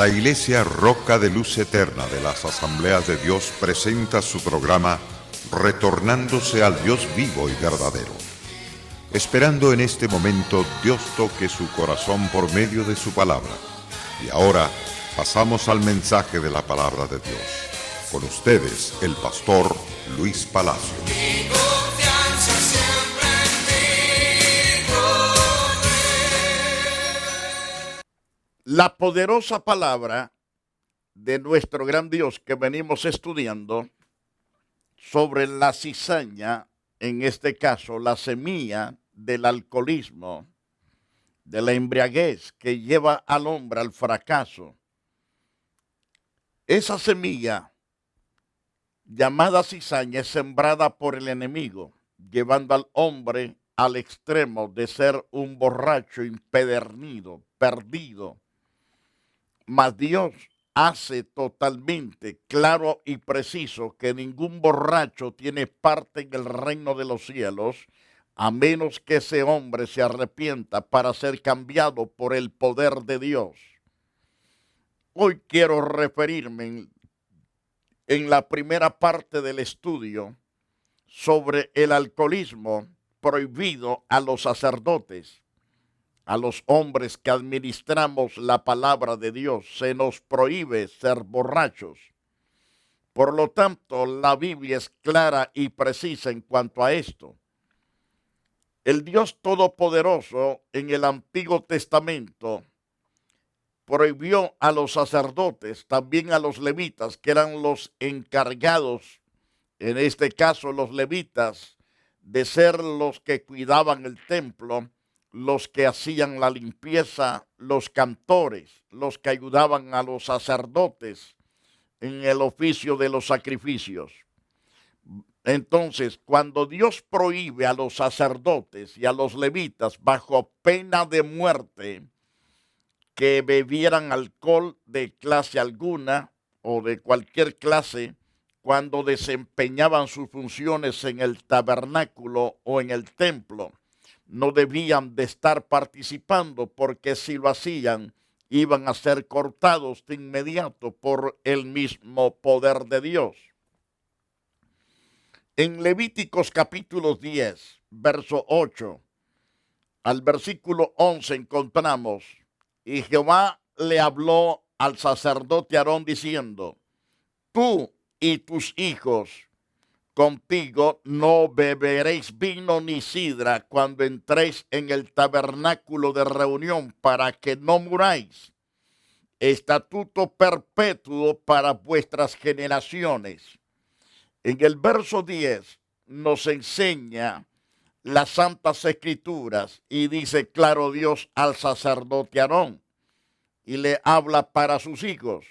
La Iglesia Roca de Luz Eterna de las Asambleas de Dios presenta su programa Retornándose al Dios vivo y verdadero. Esperando en este momento Dios toque su corazón por medio de su palabra. Y ahora pasamos al mensaje de la palabra de Dios. Con ustedes, el pastor Luis Palacio. La poderosa palabra de nuestro gran Dios que venimos estudiando sobre la cizaña, en este caso la semilla del alcoholismo, de la embriaguez que lleva al hombre al fracaso. Esa semilla llamada cizaña es sembrada por el enemigo, llevando al hombre al extremo de ser un borracho impedernido, perdido. Mas Dios hace totalmente claro y preciso que ningún borracho tiene parte en el reino de los cielos, a menos que ese hombre se arrepienta para ser cambiado por el poder de Dios. Hoy quiero referirme en la primera parte del estudio sobre el alcoholismo prohibido a los sacerdotes. A los hombres que administramos la palabra de Dios se nos prohíbe ser borrachos. Por lo tanto, la Biblia es clara y precisa en cuanto a esto. El Dios Todopoderoso en el Antiguo Testamento prohibió a los sacerdotes, también a los levitas, que eran los encargados, en este caso los levitas, de ser los que cuidaban el templo, los que hacían la limpieza, los cantores, los que ayudaban a los sacerdotes en el oficio de los sacrificios. Entonces, cuando Dios prohíbe a los sacerdotes y a los levitas bajo pena de muerte que bebieran alcohol de clase alguna o de cualquier clase cuando desempeñaban sus funciones en el tabernáculo o en el templo, no debían de estar participando, porque si lo hacían iban a ser cortados de inmediato por el mismo poder de Dios. En Levíticos capítulo 10, verso 8 al versículo 11 encontramos: y Jehová le habló al sacerdote Aarón diciendo: tú y tus hijos contigo no beberéis vino ni sidra cuando entréis en el tabernáculo de reunión, para que no muráis. Estatuto perpetuo para vuestras generaciones. En el verso 10 nos enseña las Santas Escrituras y dice claro Dios al sacerdote Aarón, y le habla para sus hijos,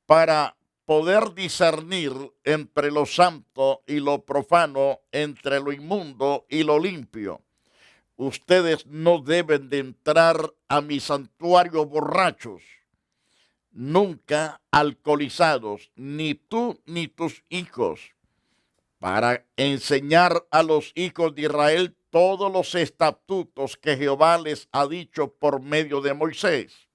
para poder discernir entre lo santo y lo profano, entre lo inmundo y lo limpio. Ustedes no deben de entrar a mi santuario borrachos, nunca alcoholizados, ni tú ni tus hijos, para enseñar a los hijos de Israel todos los estatutos que Jehová les ha dicho por medio de Moisés.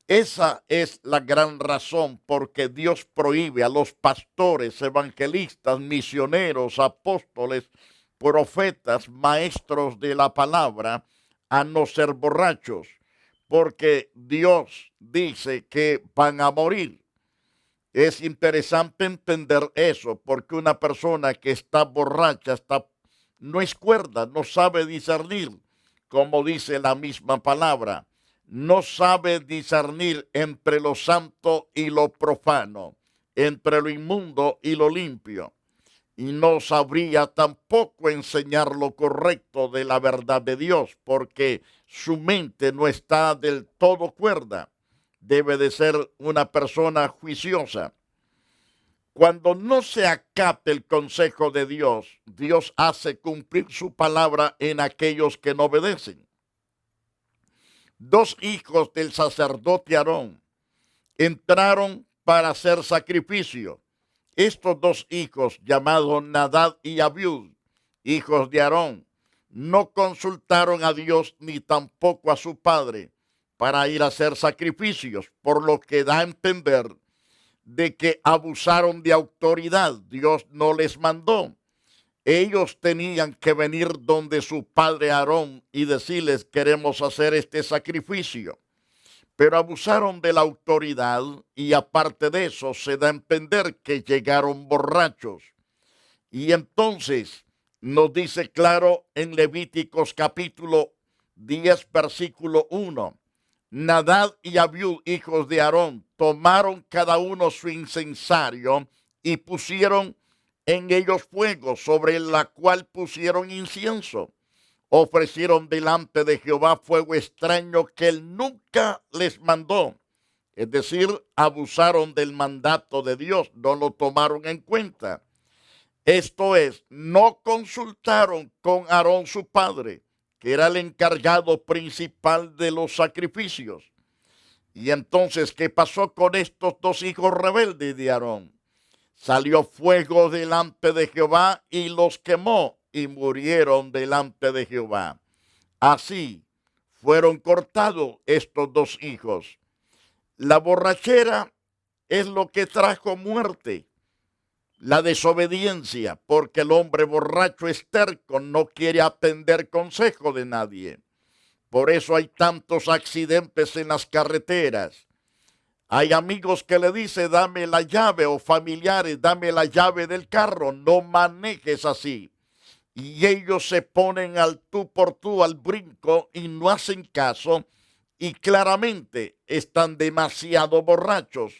Esa es la gran razón por que Dios prohíbe a los pastores, evangelistas, misioneros, apóstoles, profetas, maestros de la palabra, a no ser borrachos, porque Dios dice que van a morir. Es interesante entender eso, porque una persona que está borracha no es cuerda, no sabe discernir, como dice la misma palabra. No sabe discernir entre lo santo y lo profano, entre lo inmundo y lo limpio. Y no sabría tampoco enseñar lo correcto de la verdad de Dios, porque su mente no está del todo cuerda. Debe de ser una persona juiciosa. Cuando no se acate el consejo de Dios, Dios hace cumplir su palabra en aquellos que no obedecen. Dos hijos del sacerdote Aarón entraron para hacer sacrificio. Estos dos hijos, llamados Nadab y Abiud, hijos de Aarón, no consultaron a Dios ni tampoco a su padre, para ir a hacer sacrificios, por lo que da a entender de que abusaron de autoridad. Dios no les mandó. Ellos tenían que venir donde su padre Aarón y decirles: queremos hacer este sacrificio. Pero abusaron de la autoridad y aparte de eso se da a entender que llegaron borrachos. Y entonces nos dice claro en Levíticos capítulo 10, versículo 1. Nadab y Abiú, hijos de Aarón, tomaron cada uno su incensario y pusieron en ellos fuego, sobre la cual pusieron incienso. Ofrecieron delante de Jehová fuego extraño que él nunca les mandó. Es decir, abusaron del mandato de Dios, no lo tomaron en cuenta. Esto es, no consultaron con Aarón su padre, que era el encargado principal de los sacrificios. Y entonces, ¿qué pasó con estos dos hijos rebeldes de Aarón? Salió fuego delante de Jehová y los quemó y murieron delante de Jehová. Así fueron cortados estos dos hijos. La borrachera es lo que trajo muerte. La desobediencia, porque el hombre borracho es terco, no quiere atender consejo de nadie. Por eso hay tantos accidentes en las carreteras. Hay amigos que le dicen: dame la llave, o familiares: dame la llave del carro, no manejes así. Y ellos se ponen al tú por tú, al brinco, y no hacen caso, y claramente están demasiado borrachos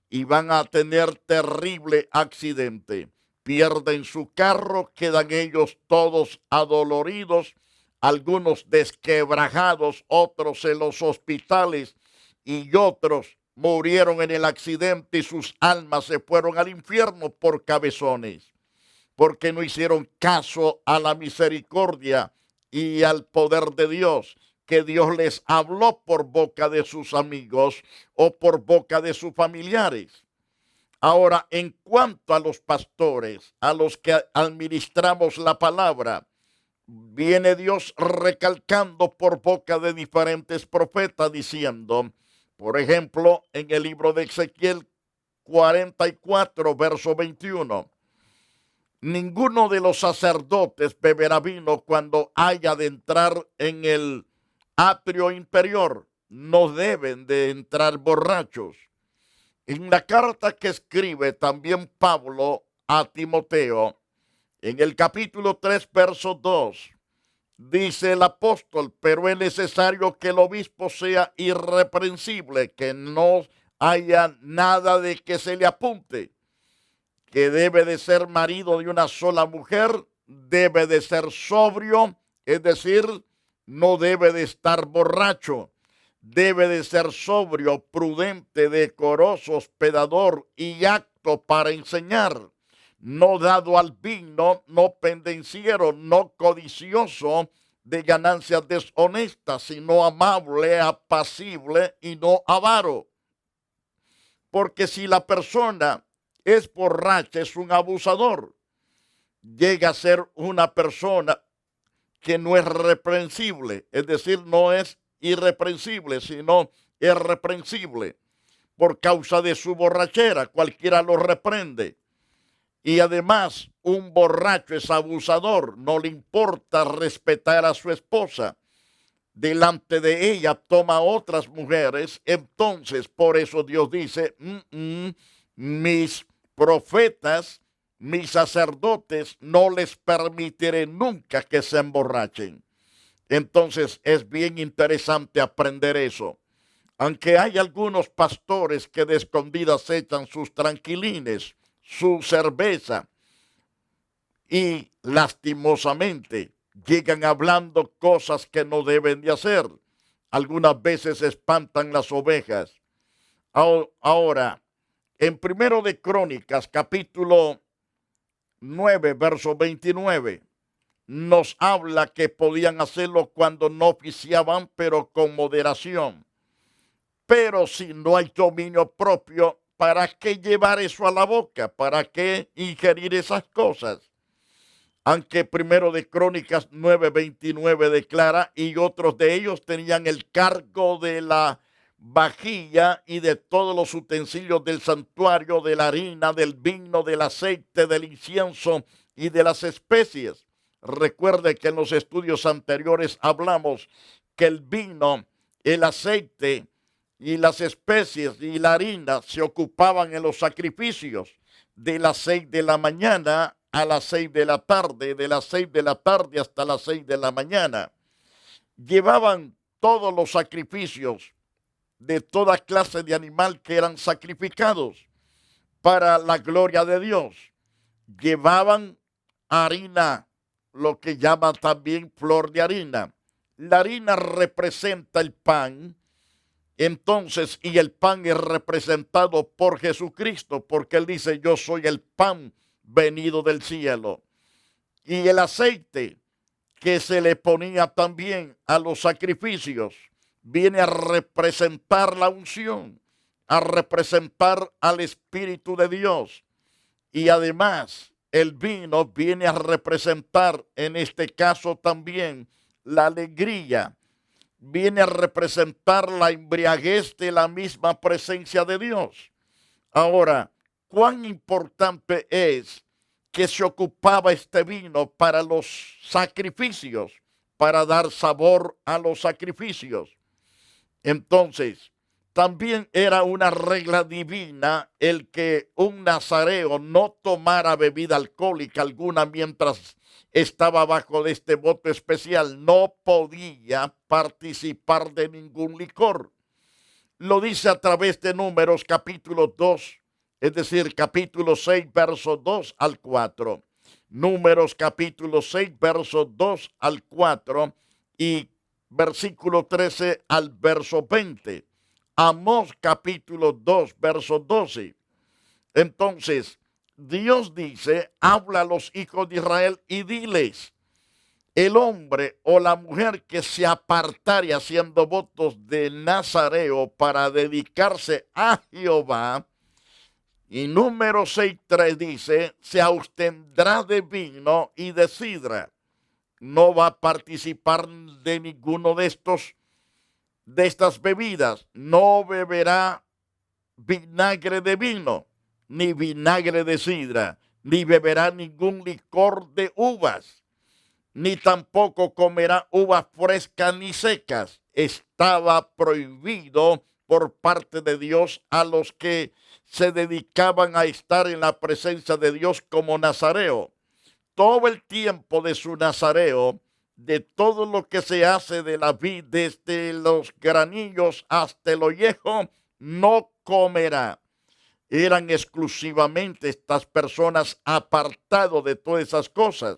y van a tener terrible accidente. Pierden su carro, quedan ellos todos adoloridos, algunos desquebrajados, otros en los hospitales y otros murieron en el accidente y sus almas se fueron al infierno por cabezones, porque no hicieron caso a la misericordia y al poder de Dios, que Dios les habló por boca de sus amigos o por boca de sus familiares. Ahora, en cuanto a los pastores, a los que administramos la palabra, viene Dios recalcando por boca de diferentes profetas diciendo, por ejemplo, en el libro de Ezequiel 44, verso 21, ninguno de los sacerdotes beberá vino cuando haya de entrar en el atrio inferior. No deben de entrar borrachos. En la carta que escribe también Pablo a Timoteo, en el capítulo 3, verso 2, dice el apóstol: pero es necesario que el obispo sea irreprensible, que no haya nada de que se le apunte, que debe de ser marido de una sola mujer, debe de ser sobrio, es decir, no debe de estar borracho, debe de ser sobrio, prudente, decoroso, hospedador y apto para enseñar, no dado al vino, no pendenciero, no codicioso de ganancias deshonestas, sino amable, apacible y no avaro. Porque si la persona es borracha, es un abusador, llega a ser una persona que no es reprensible, es decir, no es irreprensible, sino irreprensible. Por causa de su borrachera, cualquiera lo reprende. Y además, un borracho es abusador, no le importa respetar a su esposa. Delante de ella toma otras mujeres. Entonces, por eso Dios dice, mis profetas, mis sacerdotes, no les permitiré nunca que se emborrachen. Entonces, es bien interesante aprender eso. Aunque hay algunos pastores que de escondidas echan sus tranquilines, su cerveza, y lastimosamente llegan hablando cosas que no deben de hacer. Algunas veces espantan las ovejas. Ahora, en Primero de Crónicas, capítulo 9, verso 29, nos habla que podían hacerlo cuando no oficiaban, pero con moderación. Pero si no hay dominio propio, ¿para qué llevar eso a la boca? ¿Para qué ingerir esas cosas? aunque primero de Crónicas 9:29 declara, y otros de ellos tenían el cargo de la vajilla y de todos los utensilios del santuario, de la harina, del vino, del aceite, del incienso y de las especies. Recuerde que en los estudios anteriores hablamos que el vino, el aceite y las especies y la harina se ocupaban en los sacrificios de las 6 de la mañana a las 6 de la tarde, de las 6 de la tarde hasta las 6 de la mañana. Llevaban todos los sacrificios de toda clase de animal que eran sacrificados para la gloria de Dios. Llevaban harina, lo que llaman también flor de harina. La harina representa el pan, entonces, y el pan es representado por Jesucristo, porque Él dice, yo soy el pan venido del cielo. Y el aceite que se le ponía también a los sacrificios viene a representar la unción, a representar al Espíritu de Dios. Y además, el vino viene a representar, en este caso también, la alegría. Viene a representar la embriaguez de la misma presencia de Dios. Ahora, cuán importante es que se ocupaba este vino para los sacrificios, para dar sabor a los sacrificios. Entonces, también era una regla divina el que un nazareo no tomara bebida alcohólica alguna mientras estaba bajo de este voto especial. No podía participar de ningún licor. Lo dice a través de Números capítulo 2, es decir, capítulo 6, versos 2 al 4. Números capítulo 6, versos 2 al 4 y versículo 13 al verso 20. Amós capítulo 2, verso 12. Entonces, Dios dice, habla a los hijos de Israel y diles, el hombre o la mujer que se apartare haciendo votos de nazareo para dedicarse a Jehová, y número 6:3 dice, se abstendrá de vino y de sidra. No va a participar de ninguno de estas bebidas. No beberá vinagre de vino, ni vinagre de sidra, ni beberá ningún licor de uvas, ni tampoco comerá uvas frescas ni secas. Estaba prohibido por parte de Dios a los que se dedicaban a estar en la presencia de Dios como nazareo. Todo el tiempo de su nazareo, de todo lo que se hace de la vid, desde los granillos hasta el ollejo, no comerá. Eran exclusivamente estas personas apartados de todas esas cosas.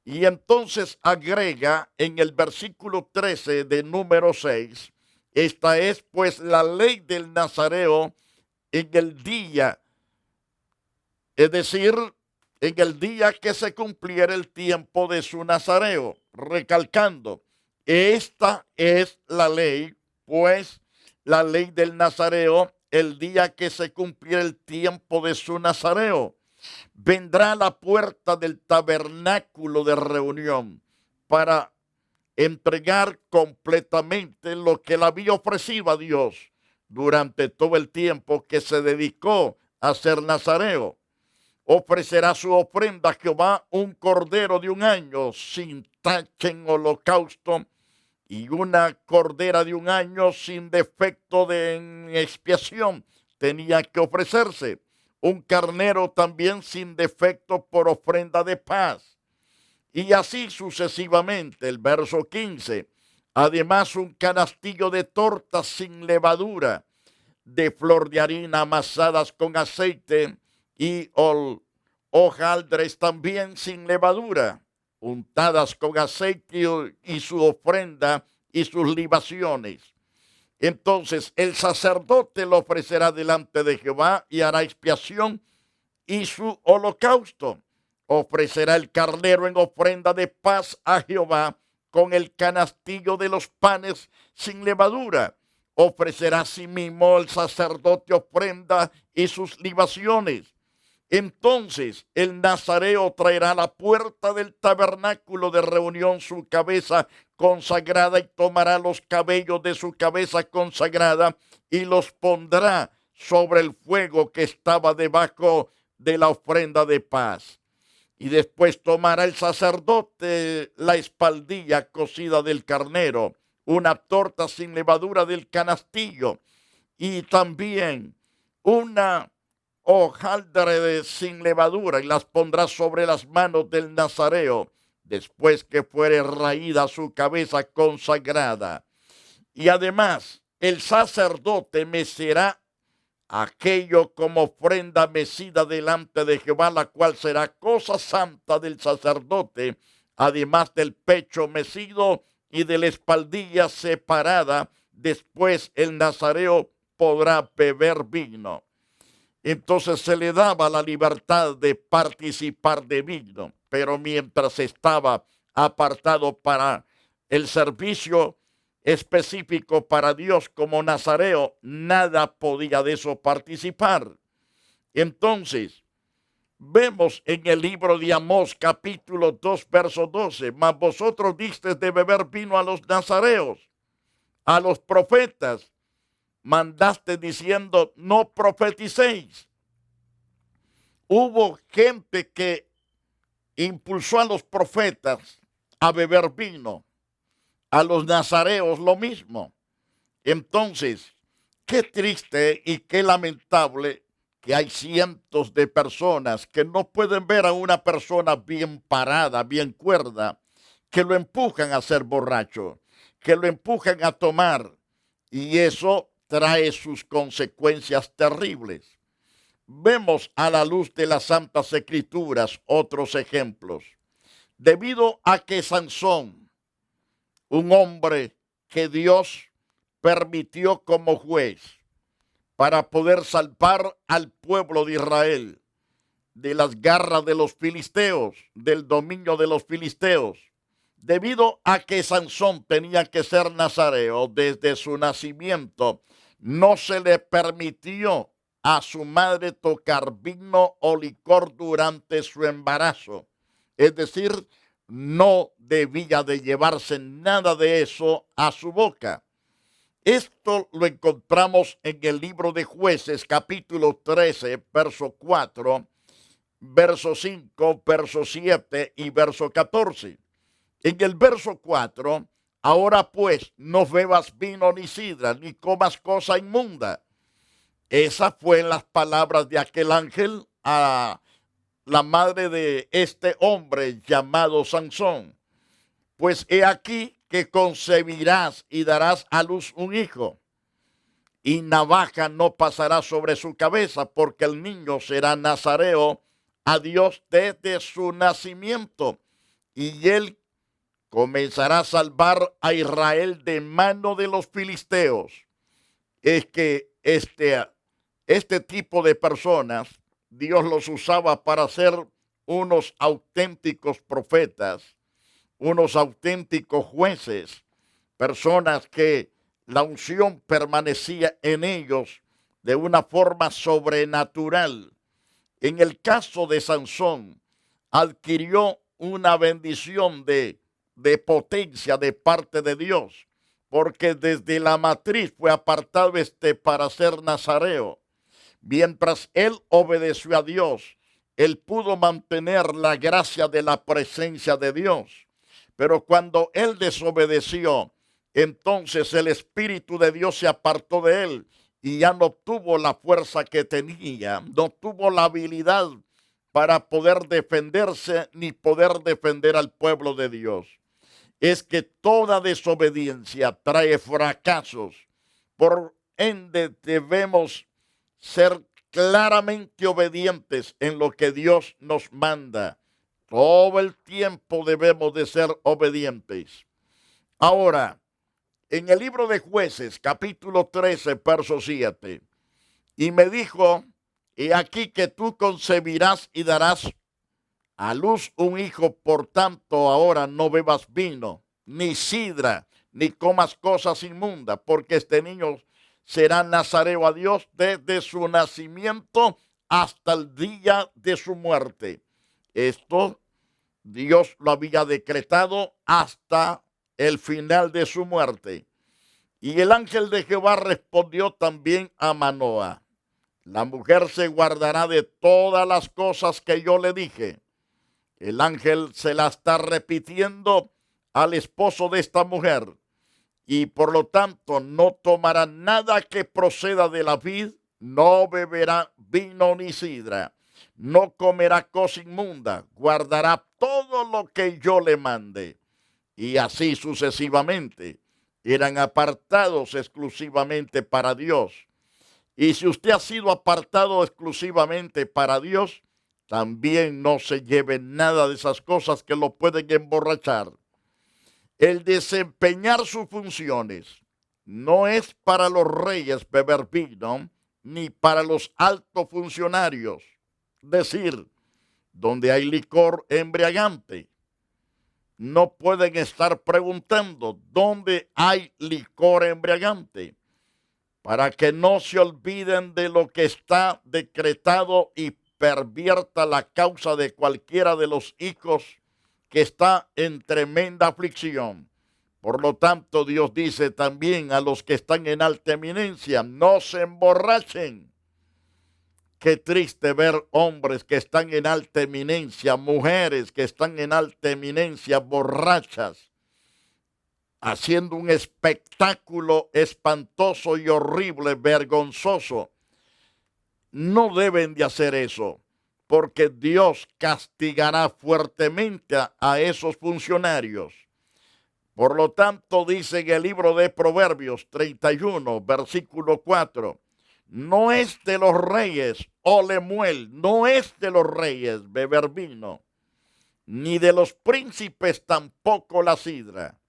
Y entonces agrega en el versículo 13 de número 6, esta es pues la ley del nazareo en el día, es decir, en el día que se cumpliera el tiempo de su nazareo, recalcando, esta es la ley, pues la ley del nazareo, el día que se cumpliera el tiempo de su nazareo, vendrá a la puerta del tabernáculo de reunión para entregar completamente lo que le había ofrecido a Dios durante todo el tiempo que se dedicó a ser nazareo. Ofrecerá su ofrenda a Jehová un cordero de un año sin tacha en holocausto y una cordera de un año sin defecto en expiación tenía que ofrecerse. Un carnero también sin defecto por ofrenda de paz. Y así sucesivamente, el verso 15. Además, un canastillo de tortas sin levadura, de flor de harina amasadas con aceite y hojaldres también sin levadura, untadas con aceite y su ofrenda y sus libaciones. Entonces el sacerdote lo ofrecerá delante de Jehová y hará expiación y su holocausto. Ofrecerá el carnero en ofrenda de paz a Jehová con el canastillo de los panes sin levadura. Ofrecerá asimismo el sacerdote ofrenda y sus libaciones. Entonces el nazareo traerá a la puerta del tabernáculo de reunión su cabeza consagrada y tomará los cabellos de su cabeza consagrada y los pondrá sobre el fuego que estaba debajo de la ofrenda de paz. Y después tomará el sacerdote la espaldilla cocida del carnero, una torta sin levadura del canastillo y también una hojaldre sin levadura y las pondrá sobre las manos del nazareo después que fuere raída su cabeza consagrada. Y además el sacerdote mecerá aquello como ofrenda mecida delante de Jehová, la cual será cosa santa del sacerdote, además del pecho mecido y de la espaldilla separada. Después el nazareo podrá beber vino. Entonces se le daba la libertad de participar de vino, pero mientras estaba apartado para el servicio específico para Dios como nazareo, nada podía de eso participar. Entonces, vemos en el libro de Amós, capítulo 2, verso 12, mas vosotros disteis de beber vino a los nazareos, a los profetas, mandaste diciendo, no profeticéis. Hubo gente que impulsó a los profetas a beber vino, a los nazareos lo mismo. Entonces, qué triste y qué lamentable que hay cientos de personas que no pueden ver a una persona bien parada, bien cuerda, que lo empujan a ser borracho, que lo empujan a tomar, y eso trae sus consecuencias terribles. Vemos a la luz de las Santas Escrituras otros ejemplos. Debido a que Sansón, un hombre que Dios permitió como juez para poder salvar al pueblo de Israel de las garras de los filisteos, del dominio de los filisteos, debido a que Sansón tenía que ser nazareo desde su nacimiento, no se le permitió a su madre tocar vino o licor durante su embarazo. Es decir, no debía de llevarse nada de eso a su boca. Esto lo encontramos en el libro de Jueces, capítulo 13, verso 4, verso 5, verso 7 y verso 14. En el verso 4, ahora pues no bebas vino ni sidra, ni comas cosa inmunda. Esas fueron las palabras de aquel ángel a la madre de este hombre llamado Sansón. Pues he aquí que concebirás y darás a luz un hijo, y navaja no pasará sobre su cabeza, porque el niño será nazareo a Dios desde su nacimiento, y él comenzará a salvar a Israel de mano de los filisteos. Es que este tipo de personas, Dios los usaba para ser unos auténticos profetas, unos auténticos jueces, personas que la unción permanecía en ellos de una forma sobrenatural. En el caso de Sansón, adquirió una bendición de potencia de parte de Dios, porque desde la matriz fue apartado para ser nazareo. Mientras él obedeció a Dios, él pudo mantener la gracia de la presencia de Dios. Pero cuando él desobedeció, entonces el Espíritu de Dios se apartó de él y ya no tuvo la fuerza que tenía, no tuvo la habilidad para poder defenderse ni poder defender al pueblo de Dios. Es que toda desobediencia trae fracasos. Por ende debemos ser claramente obedientes en lo que Dios nos manda. Todo el tiempo debemos de ser obedientes. Ahora, en el libro de Jueces, capítulo 13, verso 7, y me dijo, he aquí que tú concebirás y darás a luz un hijo, por tanto ahora no bebas vino, ni sidra, ni comas cosas inmundas, porque este niño será nazareo a Dios desde su nacimiento hasta el día de su muerte. Esto Dios lo había decretado hasta el final de su muerte. Y el ángel de Jehová respondió también a Manoa: la mujer se guardará de todas las cosas que yo le dije. El ángel se la está repitiendo al esposo de esta mujer, y por lo tanto no tomará nada que proceda de la vid, no beberá vino ni sidra, no comerá cosa inmunda, guardará todo lo que yo le mande. Y así sucesivamente. Eran apartados exclusivamente para Dios. Y si usted ha sido apartado exclusivamente para Dios, también no se lleve nada de esas cosas que lo pueden emborrachar. El desempeñar sus funciones no es para los reyes beber vino, ni para los altos funcionarios. Decir, donde hay licor embriagante. No pueden estar preguntando dónde hay licor embriagante, para que no se olviden de lo que está decretado y pervierta la causa de cualquiera de los hijos que está en tremenda aflicción. Por lo tanto, Dios dice también a los que están en alta eminencia: no se emborrachen. Qué triste ver hombres que están en alta eminencia, mujeres que están en alta eminencia, borrachas, haciendo un espectáculo espantoso y horrible, vergonzoso. No deben de hacer eso, porque Dios castigará fuertemente a esos funcionarios. Por lo tanto, dice en el libro de Proverbios 31, versículo 4, no es de los reyes, Lemuel, no es de los reyes beber vino, ni de los príncipes tampoco la sidra,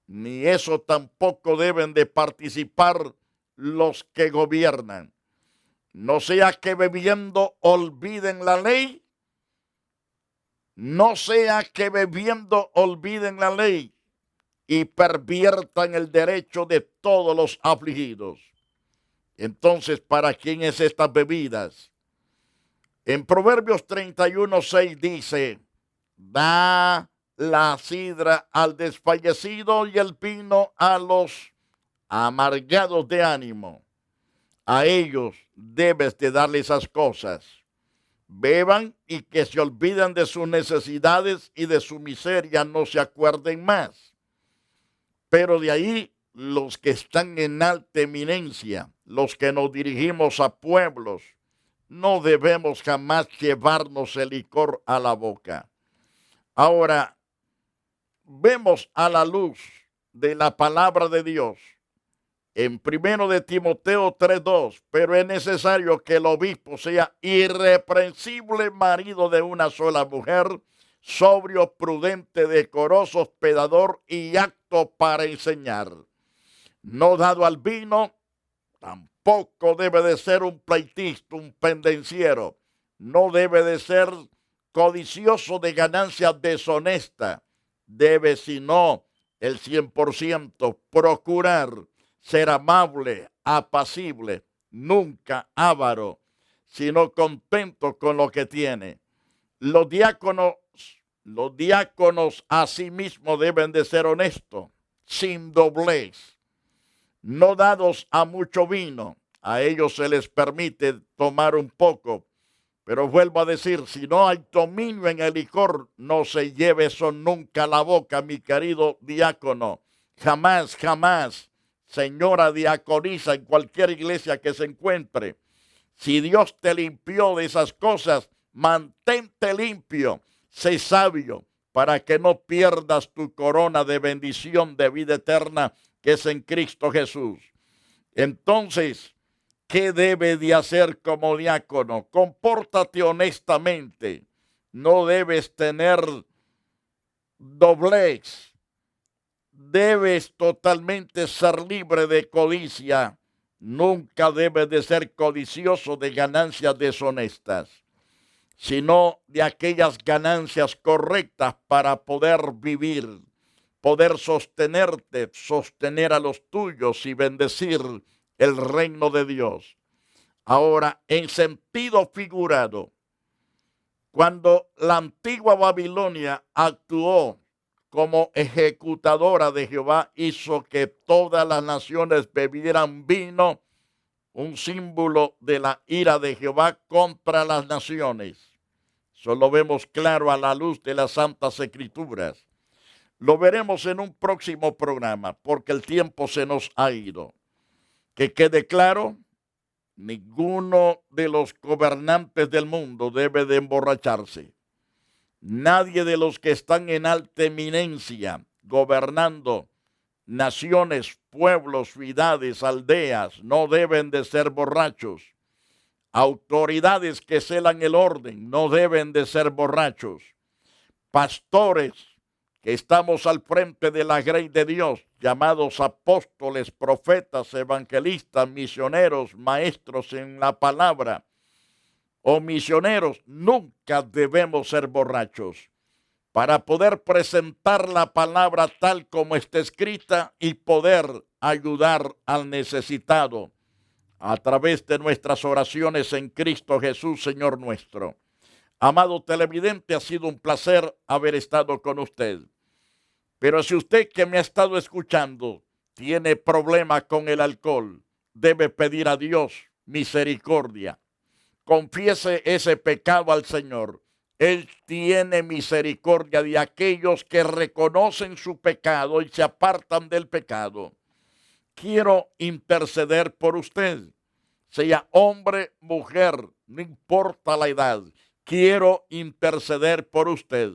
ni eso tampoco deben de participar los que gobiernan. No sea que bebiendo olviden la ley, no sea que bebiendo olviden la ley y perviertan el derecho de todos los afligidos. Entonces, ¿para quién es estas bebidas? En Proverbios 31:6 dice: da la sidra al desfallecido y el vino a los amargados de ánimo. A ellos debes de darle esas cosas. Beban y que se olviden de sus necesidades y de su miseria, no se acuerden más. Pero de ahí los que están en alta eminencia, los que nos dirigimos a pueblos, no debemos jamás llevarnos el licor a la boca. Ahora, vemos a la luz de la palabra de Dios en 1 de Timoteo 3:2, pero es necesario que el obispo sea irreprensible, marido de una sola mujer, sobrio, prudente, decoroso, hospedador y apto para enseñar. No dado al vino, tampoco debe de ser un pleitista, un pendenciero. No debe de ser codicioso de ganancias deshonestas. Debe, sino el 100%, procurar ser amable, apacible, nunca avaro, sino contento con lo que tiene. Los diáconos asimismo deben de ser honestos, sin doblez, no dados a mucho vino. A ellos se les permite tomar un poco, pero vuelvo a decir, si no hay dominio en el licor, no se lleve eso nunca a la boca, mi querido diácono. Jamás, jamás, señora diaconisa, en cualquier iglesia que se encuentre. Si Dios te limpió de esas cosas, mantente limpio, sé sabio, para que no pierdas tu corona de bendición de vida eterna que es en Cristo Jesús. Entonces, ¿qué debe de hacer como diácono? Compórtate honestamente. No debes tener doblez. Debes totalmente ser libre de codicia. Nunca debes de ser codicioso de ganancias deshonestas, sino de aquellas ganancias correctas para poder vivir, poder sostenerte, sostener a los tuyos y bendecir el reino de Dios. Ahora, en sentido figurado, cuando la antigua Babilonia actuó como ejecutadora de Jehová, hizo que todas las naciones bebieran vino, un símbolo de la ira de Jehová contra las naciones. Eso lo vemos claro a la luz de las Santas Escrituras. Lo veremos en un próximo programa, porque el tiempo se nos ha ido. Que quede claro, ninguno de los gobernantes del mundo debe de emborracharse. Nadie de los que están en alta eminencia, gobernando naciones, pueblos, ciudades, aldeas, no deben de ser borrachos. Autoridades que celan el orden no deben de ser borrachos. Pastores que estamos al frente de la grey de Dios, llamados apóstoles, profetas, evangelistas, misioneros, maestros en la palabra, o misioneros, nunca debemos ser borrachos para poder presentar la palabra tal como está escrita y poder ayudar al necesitado a través de nuestras oraciones en Cristo Jesús, Señor nuestro. Amado televidente, ha sido un placer haber estado con usted. Pero si usted que me ha estado escuchando tiene problemas con el alcohol, debe pedir a Dios misericordia. Confiese ese pecado al Señor. Él tiene misericordia de aquellos que reconocen su pecado y se apartan del pecado. Quiero interceder por usted, sea hombre, mujer, no importa la edad. Quiero interceder por usted.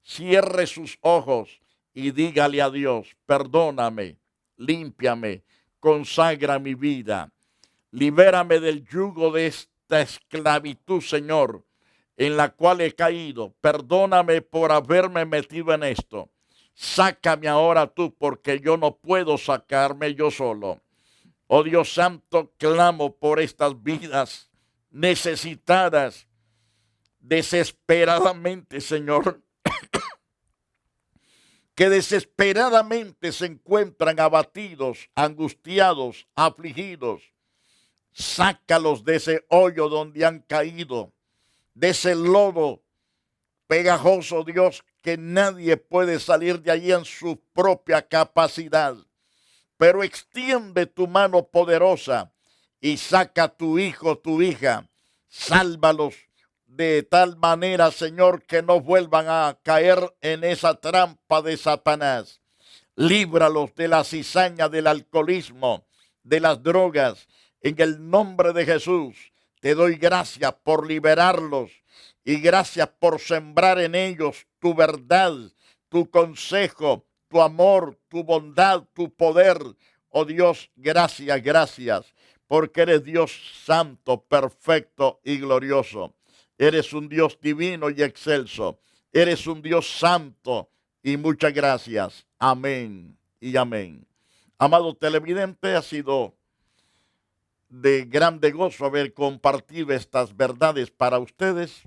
Cierre sus ojos y dígale a Dios, perdóname, límpiame, consagra mi vida, libérame del yugo de esta esclavitud, Señor, en la cual he caído. Perdóname por haberme metido en esto. Sácame ahora tú, porque yo no puedo sacarme yo solo. Oh Dios Santo, clamo por estas vidas necesitadas desesperadamente, Señor, que desesperadamente se encuentran abatidos, angustiados, afligidos. Sácalos de ese hoyo donde han caído, de ese lodo pegajoso, Dios, que nadie puede salir de allí en su propia capacidad. Pero extiende tu mano poderosa y saca a tu hijo, tu hija. Sálvalos de tal manera, Señor, que no vuelvan a caer en esa trampa de Satanás. Líbralos de la cizaña del alcoholismo, de las drogas. En el nombre de Jesús, te doy gracias por liberarlos y gracias por sembrar en ellos tu verdad, tu consejo, tu amor, tu bondad, tu poder. Oh Dios, gracias, gracias, porque eres Dios santo, perfecto y glorioso. Eres un Dios divino y excelso. Eres un Dios santo y muchas gracias. Amén y amén. Amado televidente, ha sido de grande gozo haber compartido estas verdades para ustedes.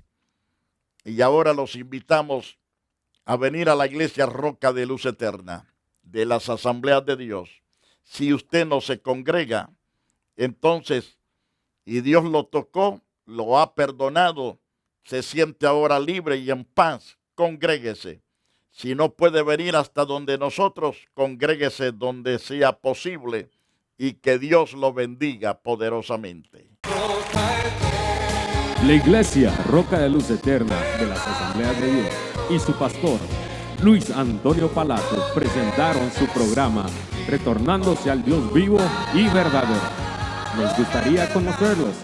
Y ahora los invitamos a venir a la iglesia Roca de Luz Eterna, de las Asambleas de Dios. Si usted no se congrega, entonces, y Dios lo tocó, lo ha perdonado, se siente ahora libre y en paz, congréguese. Si no puede venir hasta donde nosotros, congréguese donde sea posible y que Dios lo bendiga poderosamente. La iglesia Roca de Luz Eterna de las Asambleas de Dios y su pastor Luis Antonio Palacio presentaron su programa Retornándose al Dios vivo y verdadero. Nos gustaría conocerlos.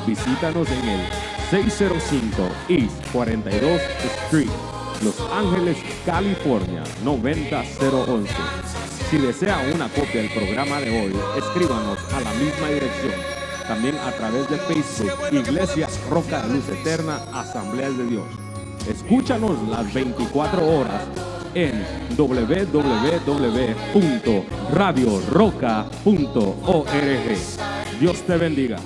Visítanos en el 605 East 42 Street, Los Ángeles, California 90011. Si desea una copia del programa de hoy, escríbanos a la misma dirección. También a través de Facebook, Iglesia Roca de Luz Eterna, Asambleas de Dios. Escúchanos las 24 horas en www.radioroca.org. Dios te bendiga.